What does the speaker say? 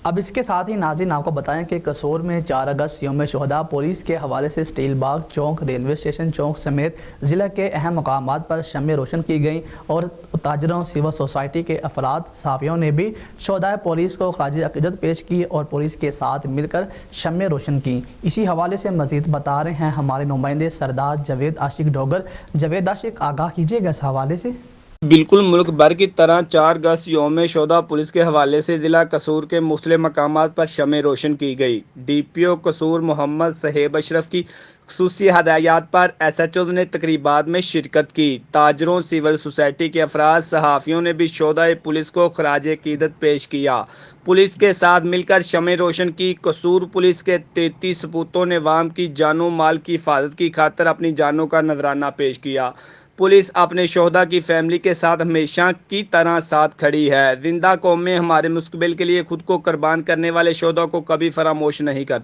اب اس کے ساتھ ہی ناظرین آپ کو بتائیں کہ قصور میں 4 اگست یوم شہداء پولیس کے حوالے سے اسٹیل باغ چوک، ریلوے اسٹیشن چوک سمیت ضلع کے اہم مقامات پر شمعیں روشن کی گئیں اور تاجروں، سول سوسائٹی کے افراد، صحافیوں نے بھی شہدائے پولیس کو خراج عقیدت پیش کی اور پولیس کے ساتھ مل کر شمعیں روشن کی۔ اسی حوالے سے مزید بتا رہے ہیں ہمارے نمائندے سردار جاوید عاشق ڈوگر۔ جاوید عاشق، آگاہ کیجیے گا اس حوالے سے۔ بالکل ملک بھر کی طرح 4 اگست یوم شہداء پولیس کے حوالے سے ضلع قصور کے مختلف مقامات پر شمعیں روشن کی گئی۔ ڈی پی او قصور محمد صہیب اشرف کی خصوصی ہدایات پر ایس ایچ او نے تقریبات میں شرکت کی۔ تاجروں، سول سوسائٹی کے افراد، صحافیوں نے بھی شہدائے پولیس کو خراج عقیدت پیش کیا۔ پولیس کے ساتھ مل کر شمعیں روشن کی۔ قصور پولیس کے 33 سپوتوں نے عوام کی جان و مال کی حفاظت کی خاطر اپنی جانوں کا نذرانہ پیش کیا۔ پولیس اپنے شہداء کی فیملی کے ساتھ ہمیشہ کی طرح ساتھ کھڑی ہے۔ زندہ قومیں ہمارے مستقبل کے لیے خود کو قربان کرنے والے شہداء کو کبھی فراموش نہیں کرتی۔